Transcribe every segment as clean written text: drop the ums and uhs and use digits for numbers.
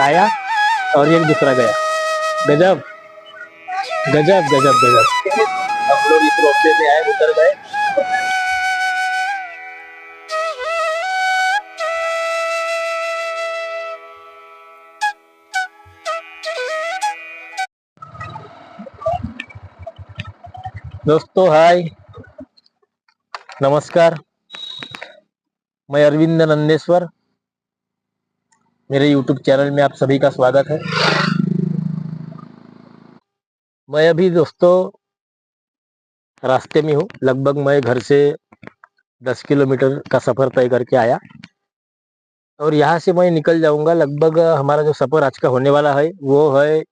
आया और एक दूसरा गया। गजब गजब गजब गजब। हम लोग इस रोपवे में आए, उतर गए। दोस्तों हाय, नमस्कार। मैं अरविंद नंदेश्वर, मेरे YouTube चैनल में आप सभी का स्वागत है। मैं अभी दोस्तों रास्ते में हूँ। लगभग मैं घर से 10 किलोमीटर का सफ़र तय करके आया और यहाँ से मैं निकल जाऊँगा। लगभग हमारा जो सफ़र आज का होने वाला है वो है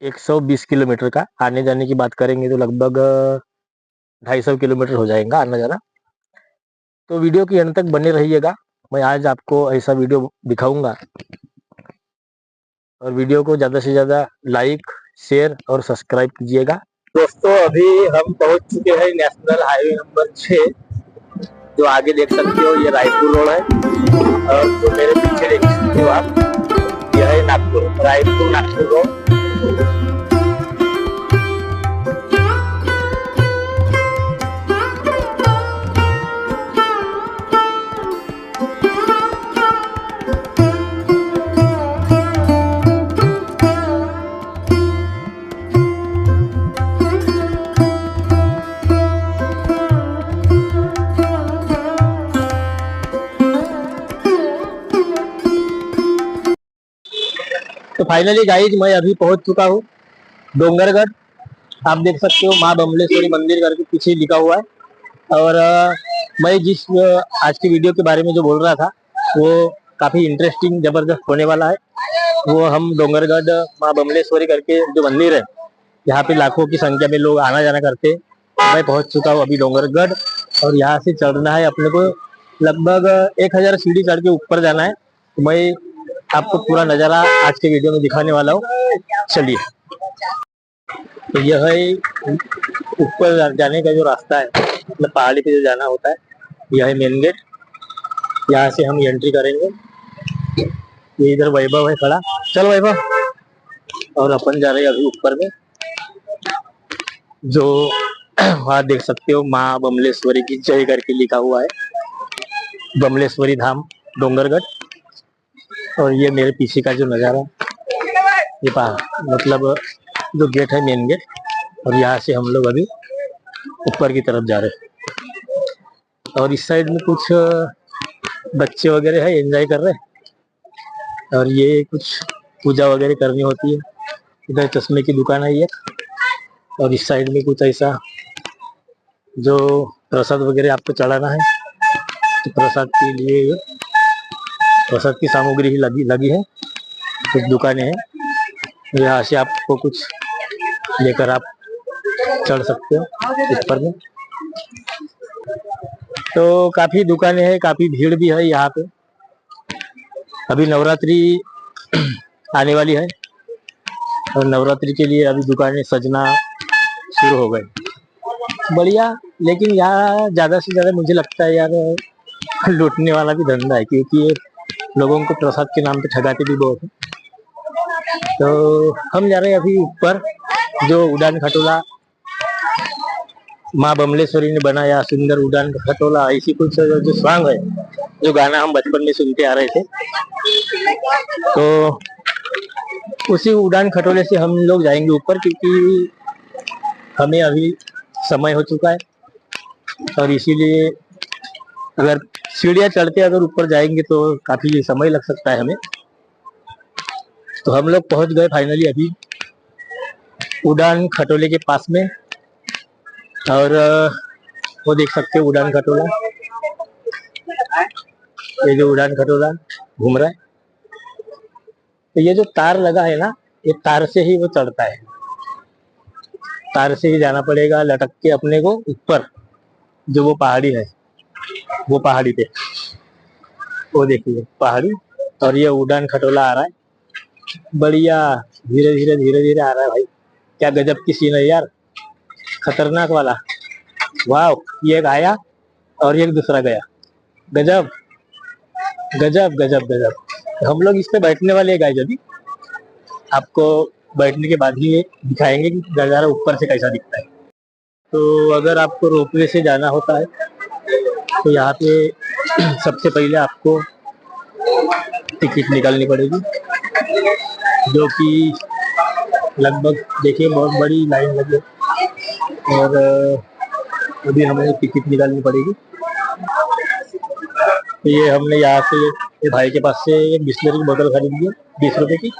120 किलोमीटर का। आने जाने की बात करेंगे तो लगभग 250 किलोमीटर हो जाएगा आना जाना। तो वीडियो के अंत तक बने रहिएगा। मैं आज आपको ऐसा वीडियो दिखाऊंगा और वीडियो को ज़्यादा से ज़्यादा लाइक, शेयर और सब्सक्राइब कीजिएगा। दोस्तों अभी हम पहुंच चुके हैं नेशनल हाईवे नंबर 6। जो आगे देख सकते हो ये रायपुर रोड है और जो मेरे पीछे देख सकते हो आप, यह है नागपुर, रायपुर नागपुर रोड। तो फाइनली गाइज मैं अभी पहुंच चुका हूँ डोंगरगढ़। आप देख सकते हो माँ बमलेश्वरी मंदिर करके पीछे लिखा हुआ है। और मैं जिस आज की वीडियो के बारे में जो बोल रहा था वो काफी इंटरेस्टिंग जबरदस्त होने वाला है। वो हम डोंगरगढ़ माँ बमलेश्वरी करके जो मंदिर है, यहाँ पे लाखों की संख्या में लोग आना जाना करते हैं। मैं पहुंच चुका हूँ अभी डोंगरगढ़ और यहाँ से चढ़ना है अपने को। लगभग 1000 सीढ़ी चढ़ के ऊपर जाना है। तो मैं आपको पूरा नज़ारा आज के वीडियो में दिखाने वाला हूँ। चलिए, तो यह है ऊपर जाने का जो रास्ता है, मतलब पहाड़ी पे जो जाना होता है, यह है मेन गेट। यहाँ से हम एंट्री करेंगे। ये इधर वैभव है खड़ा। चल वैभव। और अपन जा रहे हैं अभी ऊपर में, जो वहाँ देख सकते हो माँ बमलेश्वरी की जय करके लिखा हुआ है, बमलेश्वरी धाम डोंगरगढ़। और ये मेरे पीछे का जो नज़ारा, ये मतलब जो गेट है मेन गेट, और यहाँ से हम लोग अभी ऊपर की तरफ जा रहे हैं। और इस साइड में कुछ बच्चे वगैरह है, एंजॉय कर रहे हैं। और ये कुछ पूजा वगैरह करनी होती है। इधर चश्मे की दुकान है ये। और इस साइड में कुछ ऐसा जो प्रसाद वगैरह आपको चढ़ाना है, तो प्रसाद के लिए प्रसाद की सामग्री ही लगी है। कुछ दुकानें हैं, यहाँ से आपको कुछ लेकर आप चढ़ सकते हो ऊपर में। तो काफी दुकानें हैं, काफी भीड़ भी है यहाँ पे। अभी नवरात्रि आने वाली है और नवरात्रि के लिए अभी दुकानें सजना शुरू हो गए। बढ़िया। लेकिन यहाँ ज्यादा से ज्यादा मुझे लगता है यार लूटने वाला भी धंधा है, क्योंकि ये लोगों को प्रसाद के नाम पे ठगाते भी बहुत है। तो हम जा रहे हैं अभी ऊपर। जो उड़ान खटोला माँ बमलेश्वरी ने बनाया, सुंदर उड़ान खटोला, ऐसी कुछ जो सॉन्ग है, जो गाना हम बचपन में सुनते आ रहे थे, तो उसी उड़ान खटोले से हम लोग जाएंगे ऊपर, क्योंकि हमें अभी समय हो चुका है। और इसीलिए अगर सीढ़ियाँ चढ़ते अगर ऊपर जाएंगे तो काफी समय लग सकता है हमें। तो हम लोग पहुंच गए फाइनली अभी उड़ान खटोले के पास में। और वो देख सकते हो उड़ान खटोला, ये जो उड़ान खटोला घूम रहा है। तो ये जो तार लगा है ना, ये तार से ही वो चढ़ता है। तार से ही जाना पड़ेगा लटक के अपने को ऊपर, जो वो पहाड़ी है, वो पहाड़ी पे, वो देखिए पहाड़ी। और ये उड़ान खटोला आ रहा है, बढ़िया धीरे धीरे धीरे धीरे आ रहा है भाई। क्या गजब की सीन है यार, खतरनाक वाला। वाह, ये एक आया और एक दूसरा गया। गजब गजब गजब गजब। हम लोग इस पे बैठने वाले गाइस अभी। आपको बैठने के बाद ही ये दिखाएंगे कि नज़ारा ऊपर से कैसा दिखता है। तो अगर आपको रोपवे से जाना होता है तो यहाँ पे सबसे पहले आपको टिकट निकालनी पड़ेगी, जो कि लगभग देखिए बहुत बड़ी लाइन लगी है। और अभी हमें टिकट निकालनी पड़ेगी। तो ये हमने यहाँ से ये भाई के पास से एक बिस्लरी की बोतल खरीदी है 20 रुपए की।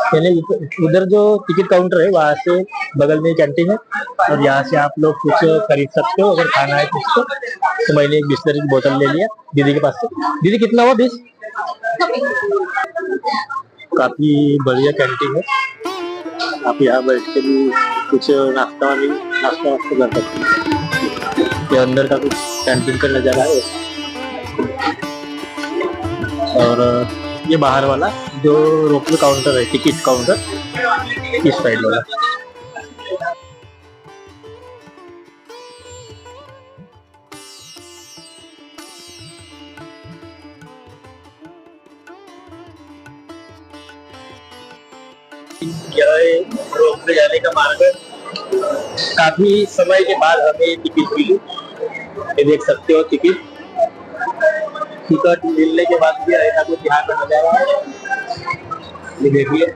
पहले उधर जो टिकट काउंटर है वहाँ से बगल में कैंटीन है, और यहाँ से आप लोग कुछ खरीद सकते हो अगर खाना है कुछ। तो मैंने एक बिस्लरी की बोतल ले लिया दीदी के पास से। दीदी कितना हुआ 20? काफी बढ़िया कैंटीन है, आप यहाँ बैठ के भी कुछ नाश्ता कर सकते हैं। ये अंदर का कुछ कैंटीन का नजारा है। और ये बाहर वाला जो रोपवे काउंटर है, टिकट काउंटर, इस साइड वाला। रोपवे जाने का मार्ग है। काफी समय के बाद हमें टिकट मिली, ये देख सकते हो। टिकट मिलने के बाद भी ऐसा कुछ यहाँ पे नजारा है। ये देखिए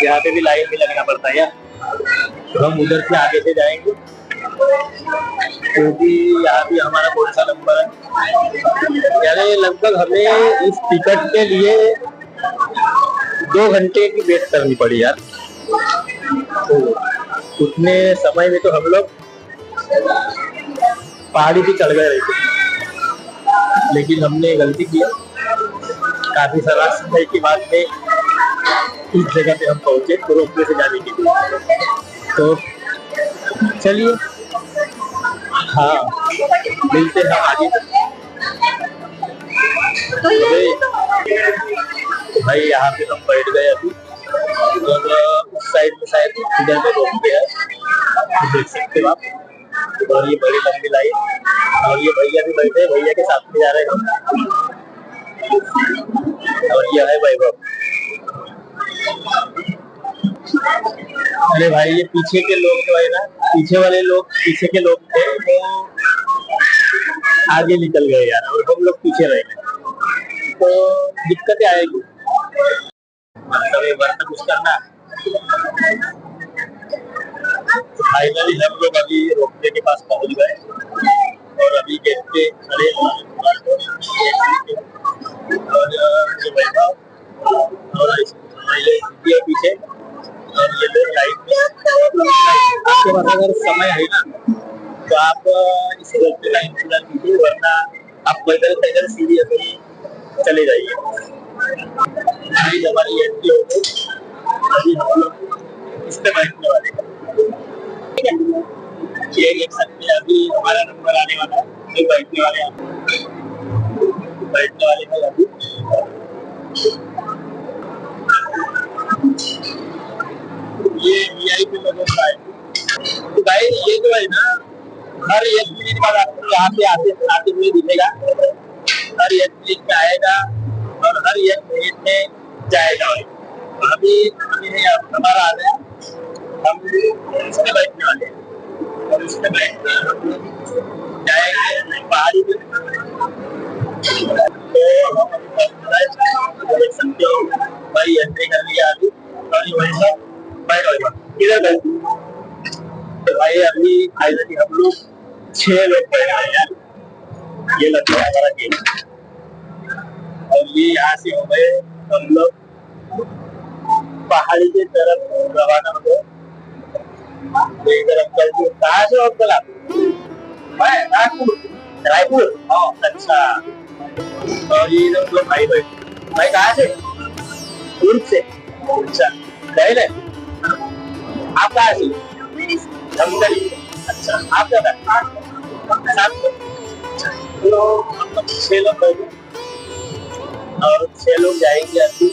यहाँ पे भी लाइन में लगना पड़ता है यार। तो हम उधर से आगे से जाएंगे क्योंकि यहाँ भी हमारा कौन सा नंबर है। यानी लगभग हमें इस टिकट के लिए 2 घंटे की वेट करनी पड़ी यार। तो उतने समय में तो हम लोग पहाड़ी पे चढ़ गए रहे, लेकिन हमने गलती किया। काफी सारा समय के बाद में इस जगह पे हम पहुंचे रोपवे से जाने के लिए। तो चलिए, हाँ, मिलते हैं आगे। भाई यहाँ पे हम बैठ गए अभी, और उस साइड में शायद इधर में रोपवे है, देख सकते हो आप। और ये बड़ी लंबी लाइन, और ये भैया भी बैठे, भैया के साथ में जा रहे हैं। और यह है वैभव। अरे भाई ये पीछे के लोग जो है ना, पीछे के लोग थे वो आगे निकल गए यार, और हम लोग पीछे रह गए, तो दिक्कतें आएगी। मतलब कुछ करना। फाइनली हम लोग अभी रोपवे के पास पहुंच गए, और अभी गेट पे खड़े और ये वैभव और पीछे, और ये लोग लाइट में। आपके पास अगर समय है ना तो आप इस रोपवे लाइन पूरा कीजिए, वरना आप पैदल सीढ़ी अपनी चले जाइए। हमारी एंट्री हो गई, अभी हम लोग इस पे बैठने वाले हैं। ये देख सकते हैं अभी हमारा नंबर आने वाला है, तो बैठने वाले हैं अभी। ये वीआईपी लोगों का है। तो गाइस ये जो है ना, हर 1 मिनट बाद आपको यहाँ पे आते हुए दिखेगा। हर 1 मिनट में आएगा और हर 1 मिनट में जाएगा। अभी हमारा आ गया, हम इसमें बैठने वाले हैं, और इसमें बैठ के हम जाएंगे पहाड़ी पे। तो हम देख सकते हो भाई एंट्री कर लिया अभी, और वैसा इधर बैठ। तो भाई अभी फाइनली हम लोग 6 लोग बैठ गए यार। ये लगता है हमारा गेम, और ये यहाँ से हो गए हम लोग पहाड़ी की तरफ रवाना हो गए। इधर अंकल जी कहाँ से हो अंकल आप? मैं रायपुर। अच्छा, और ये लोग भाई कहाँ से? दुर्ग से। अच्छा, गए आप कहाँ से? धमतरी। अच्छा, आप क्या तो हम लोग 6 लोग बैठे, और 6 लोग जाएंगे अभी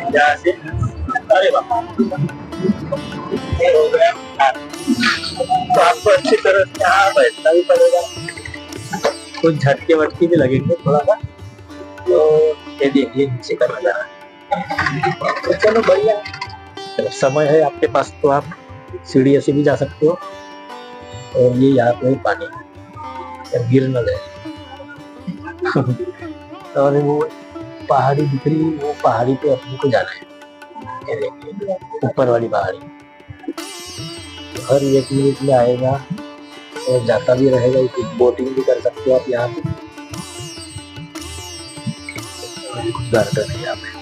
यहाँ से। अरे बाबा, हो गया। तो आपको अच्छी तरह से यहाँ बैठना भी पड़ेगा, कुछ झटके वटके भी लगेंगे थोड़ा सा। तो ये देखिए नीचे का नजारा। तो चलो बढ़िया, समय है आपके पास तो आप सीढ़ी से भी जा सकते हो। और ये यहाँ पे पानी गिर न जाए। और वो पहाड़ी दिख रही, वो पहाड़ी पे अपने को जाना है। ये देखिए ऊपर वाली पहाड़ी, हर 1 मिनट में आएगा और जाता भी रहेगा। बोटिंग भी कर सकते हो आप यहाँ पे। गार्डन है यहाँ पे।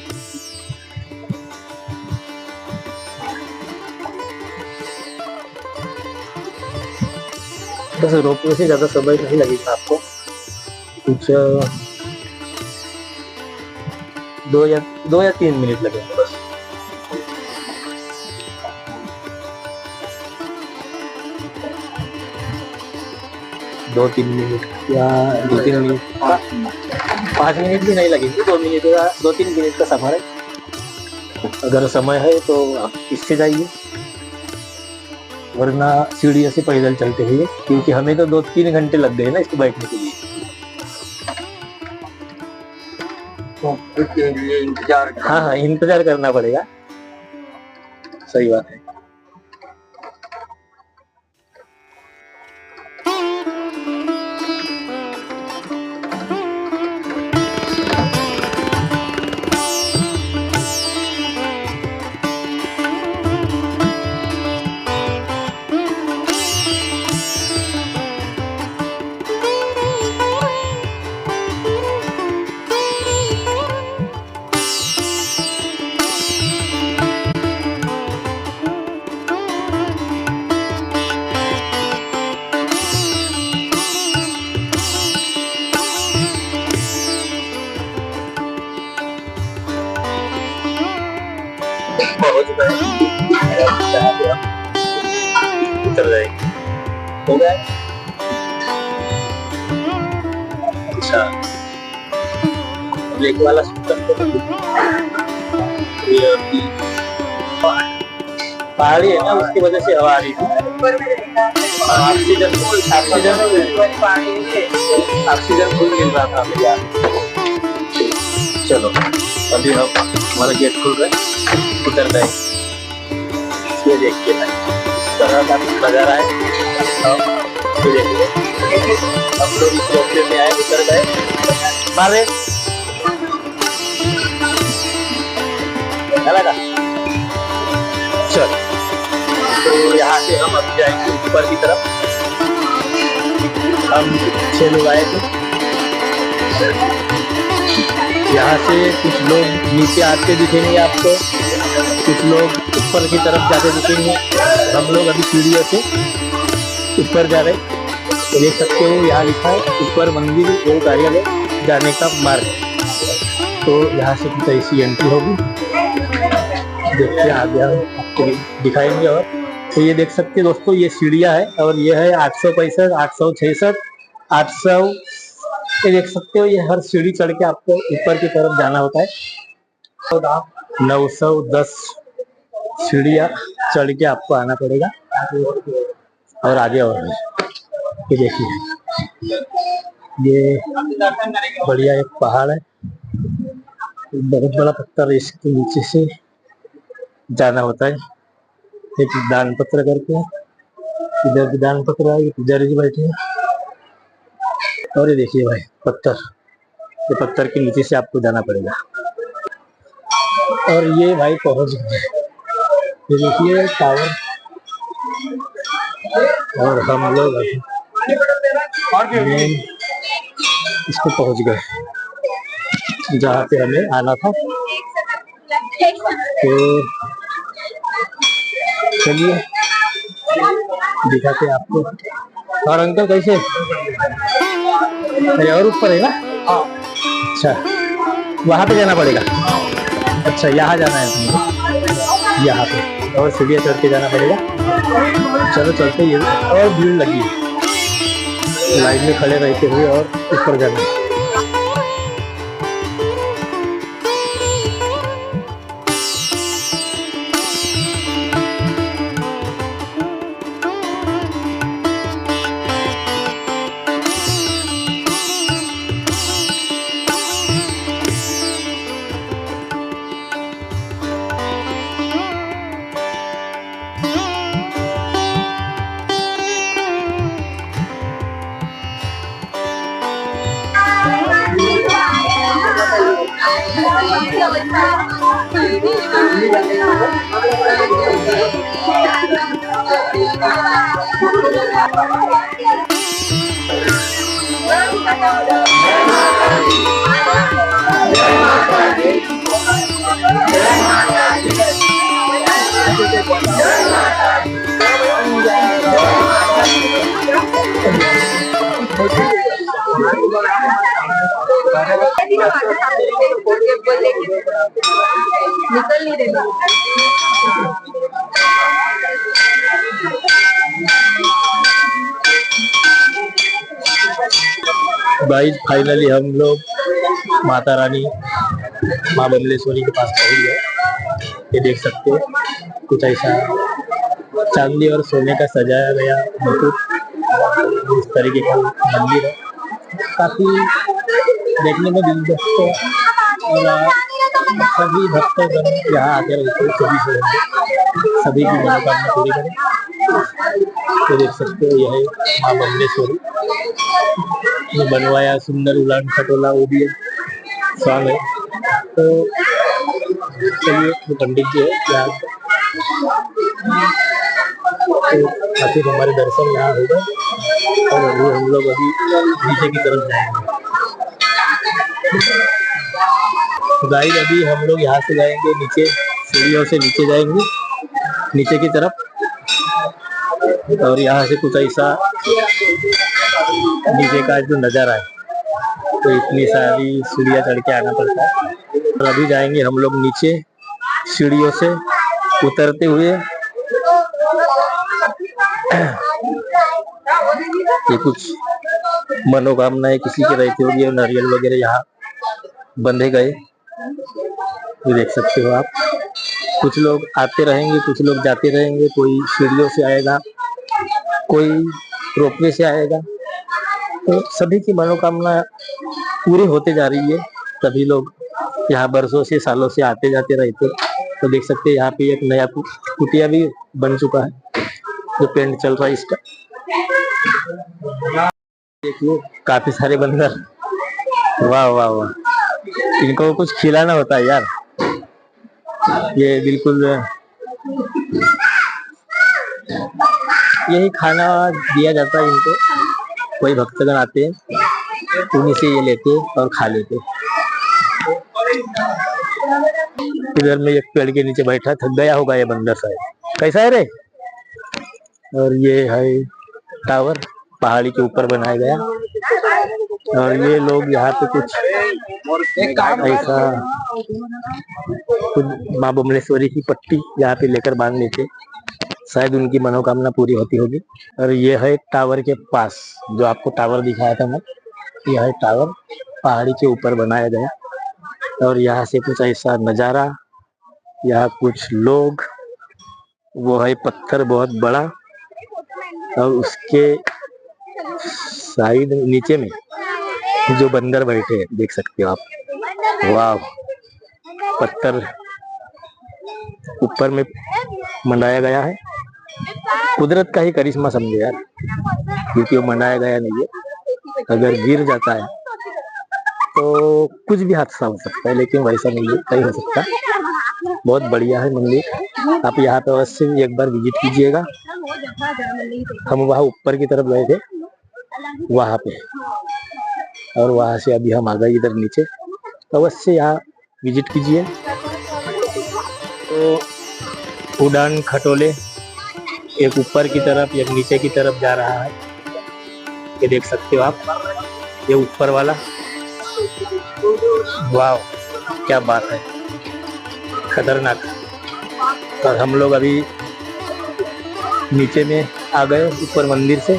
बस रोपने से ज्यादा समय नहीं लगेगा आपको, कुछ 2 या 3 मिनट लगेंगे बस। दो तीन मिनट या 2-3 मिनट, 5 मिनट भी नहीं लगेंगे। 2-3 मिनट का सफर है। अगर समय है तो आप इससे जाइए, वरना सीढ़ियों से पैदल चलते हुए, क्योंकि हमें तो 2-3 घंटे लग गए ना इसको बैठने के लिए। तो इसके लिए इंतजार, हाँ इंतजार करना पड़ेगा। सही बात है। उतर जाएगी, हो गया। अच्छा, ब्रेक वाला सिस्टम तो पहाड़ी है ना, उसकी वजह से हवा आ रही थी। ऑक्सीजन फुल मिल रहा था हमें यार। चलो अभी हम हमारा गेट खुल रहा है, उतर गए। ये देखिए ना, इस तरह का नजारा है। ये देखिए हम लोग इस रास्ते में आए, उतर गए मारे लगा। चल तो यहाँ से हम अब जाएंगे ऊपर की तरफ। हम 6 लोग आए थे। यहाँ से कुछ लोग नीचे आते दिखेंगे आपको, कुछ लोग ऊपर की तरफ जाते दिखेंगे। हम लोग अभी सीढ़ियों से ऊपर जा रहे, तो देख सकते हो यहाँ लिखा है ऊपर मंदिर एवं कार्यालय जाने का मार्ग। तो यहाँ से कुछ ऐसी एंट्री होगी, देखते आगे हम आपको दिखाएंगे। और तो ये देख सकते हैं दोस्तों, ये सीढ़ियाँ है और ये है 865, 866, 800। ये देख सकते हो, ये हर सीढ़ी चढ़ के आपको ऊपर की तरफ जाना होता है। 910 सीढ़ियाँ चढ़ के आपको आना पड़ेगा। और आगे और ये देखिए, ये बढ़िया एक पहाड़ है, बहुत बड़ा पत्थर है। इसके नीचे से जाना होता है। एक दान पत्र करके, इधर भी दान पत्र है, इधर ही बैठे हैं। और ये देखिए भाई पत्थर, ये पत्थर के नीचे से आपको जाना पड़ेगा। और ये भाई पहुंच गए, ये देखिए टावर। और हम लोग इसको पहुंच गए जहाँ पे हमें आना था। तो चलिए दिखाते आपको। और अंकल कैसे? अरे और ऊपर है ना? अच्छा, वहां पे जाना पड़ेगा। अच्छा यहाँ जाना है, यहाँ पे और सीढ़ियाँ चढ़ के जाना पड़ेगा। चलो चलते, ये और भीड़ लगी है, लाइन में खड़े रहते हुए और ऊपर जाना है। निकल नहीं रही। गाइस फाइनली हम लोग माता रानी माँ बमलेश्वरी के पास पहुंच गए। ये देख सकते हो कुछ ऐसा चांदी और सोने का सजाया गया मुकुट, इस तरीके का मंदिर है। काफी देखने में दिलचस्प है और सभी भक्तगण यहाँ आकर रहते सभी की मनोकामना पूरी करें। तो देख सकते हो यह माँ बमलेश्वरी बनवाया सुंदर उलान खटोला वो भी सॉन्ग है। तो चलिए जो पंडित जी है यहाँ तो काफी हमारे दर्शन यहाँ हो गए और अभी हम लोग अभी नीचे की तरफ जाएंगे। गाइस अभी हम लोग यहाँ से जाएंगे नीचे, सीढ़ियों से नीचे जाएंगे नीचे की तरफ और यहाँ से कुछ ऐसा नीचे का जो नजारा है तो इतनी सारी सीढ़ियाँ चढ़ के आना पड़ता है। और अभी जाएंगे हम लोग नीचे सीढ़ियों से उतरते हुए। ये कुछ मनोकामनाएं किसी के रहती होगी और नारियल वगैरह यहाँ बंधे गए, ये देख सकते हो आप। कुछ लोग आते रहेंगे, कुछ लोग जाते रहेंगे, कोई सीढ़ियों से आएगा, कोई रोपवे से आएगा। तो सभी की मनोकामना पूरी होते जा रही है। सभी लोग यहाँ बरसों से सालों से आते जाते रहते। तो देख सकते हैं यहाँ पे एक नया कुटिया भी बन चुका है जो पेंट चल रहा है इसका। देखिए काफी सारे बंदर, वाह वाह वाह, इनको कुछ खिलाना होता है यार। ये बिल्कुल यही खाना दिया जाता है इनको। कोई भक्तगण आते हैं उन्हीं से ये लेते और खा लेते। इधर में एक पेड़ के नीचे बैठा, थक गया होगा ये बंदर शायद। कैसा है रे? और ये है टावर पहाड़ी के ऊपर बनाया गया और ये लोग यहाँ पे कुछ ऐसा कुछ माँ बमलेश्वरी की पट्टी यहाँ पे लेकर बांध लेते, शायद उनकी मनोकामना पूरी होती होगी। और ये है टावर के पास जो आपको टावर दिखाया था मैं, यह है टावर पहाड़ी के ऊपर बनाया गया और यहाँ से कुछ ऐसा नजारा। यहाँ कुछ लोग, वो है पत्थर बहुत बड़ा और उसके साइड नीचे में जो बंदर बैठे हैं देख सकते हो आप। वाह, पत्थर ऊपर में मनाया गया है। कुदरत का ही करिश्मा समझे यार, क्योंकि वो मनाया गया नहीं है। अगर गिर जाता है तो कुछ भी हादसा हो सकता है, लेकिन वैसा नहीं है, नहीं हो सकता। बहुत बढ़िया है मंदिर, आप यहाँ पे अवश्य एक बार विजिट कीजिएगा। हम वहाँ ऊपर की तरफ गए थे वहाँ पे और वहाँ से अभी हम आ गए इधर नीचे, तो अवश्य यहाँ विजिट कीजिए। तो उड़ान खटोले एक ऊपर की तरफ एक नीचे की तरफ जा रहा है, ये देख सकते हो आप। ये ऊपर वाला, वाह क्या बात है, खतरनाक। और हम लोग अभी नीचे में आ गए ऊपर मंदिर से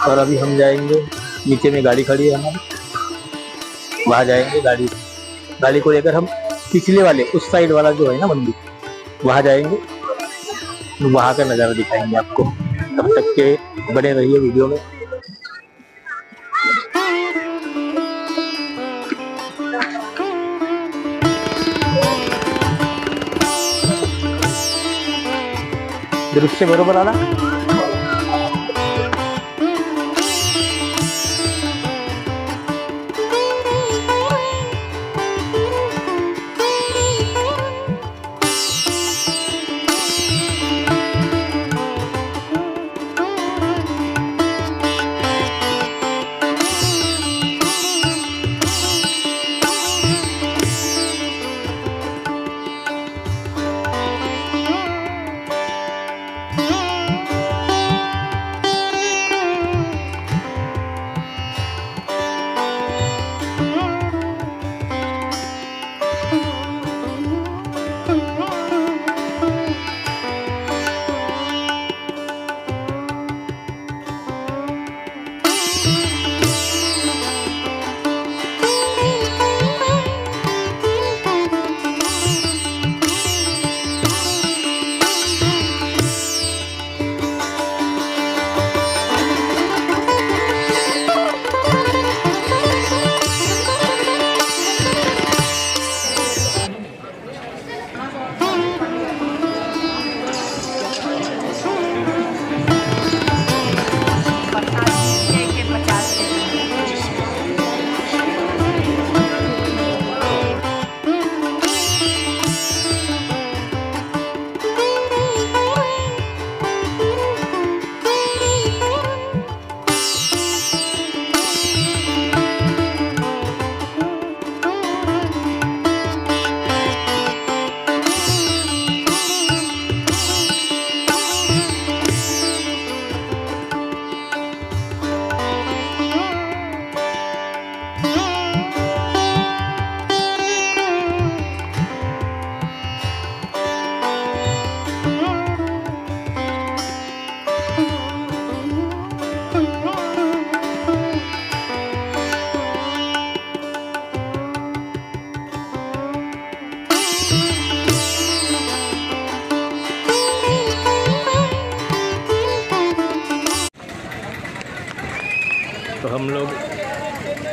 और अभी हम जाएंगे नीचे में, गाड़ी खड़ी है हमारी, वहाँ जाएंगे। गाड़ी को लेकर हम पिछले वाले उस साइड वाला जो है ना मंदिर, वहाँ जाएंगे, वहाँ का नज़ारा दिखाएंगे आपको। तब तक के बने रहिए वीडियो में। दृश्य बरोबर आला।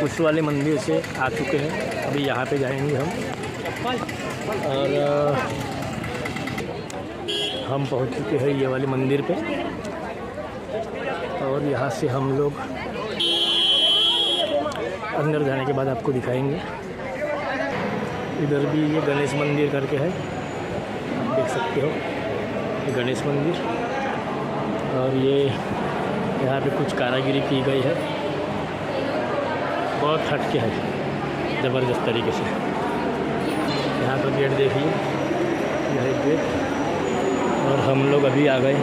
उस वाले मंदिर से आ चुके हैं। अभी यहाँ पे जाएंगे हम और हम पहुँच चुके हैं ये वाले मंदिर पे और यहाँ से हम लोग अंदर जाने के बाद आपको दिखाएंगे। इधर भी ये गणेश मंदिर करके है, आप देख सकते हो ये गणेश मंदिर। और ये यहाँ पे कुछ कारीगरी की गई है, बहुत हटके है ज़बरदस्त तरीके से। यहाँ पर गेट देखिए, यह एक गेट और हम लोग अभी आ गए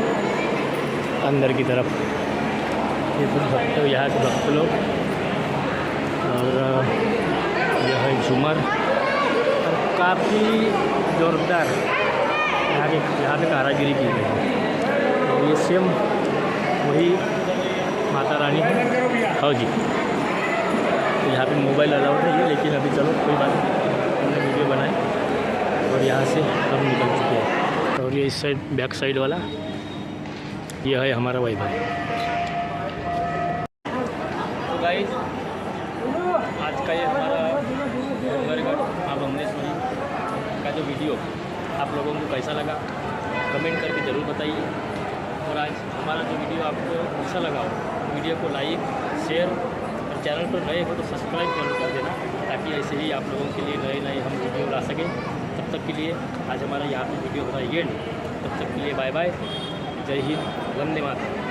अंदर की तरफ। ये कुछ भक्त, यहाँ के भक्त लोग और यह है झूमर और काफ़ी ज़ोरदार यहाँ पे कारीगरी की गई है। और ये सेम वही माता रानी है। हाँ जी, तो यहाँ पे मोबाइल अलाउड नहीं है, लेकिन अभी चलो कोई बात नहीं, हमने वीडियो बनाए और यहाँ से हम निकल चुके हैं। और ये इस साइड बैक साइड वाला ये है हमारा वैभव। तो गाइस आज का ये हमारा डोंगरगढ़ माँ बमलेश्वरी का जो वीडियो आप लोगों को कैसा लगा कमेंट करके ज़रूर बताइए। और आज हमारा जो वीडियो आपको अच्छा लगा हो वीडियो को लाइक शेयर और चैनल पर नए हो तो सब्सक्राइब जरूर कर देना, ताकि ऐसे ही आप लोगों के लिए नए हम वीडियो ला सकें। तब तक के लिए आज हमारा यहाँ पे वीडियो हो रहा है एंड। तब तक के लिए बाय बाय, जय हिंद, वंदे मातरम।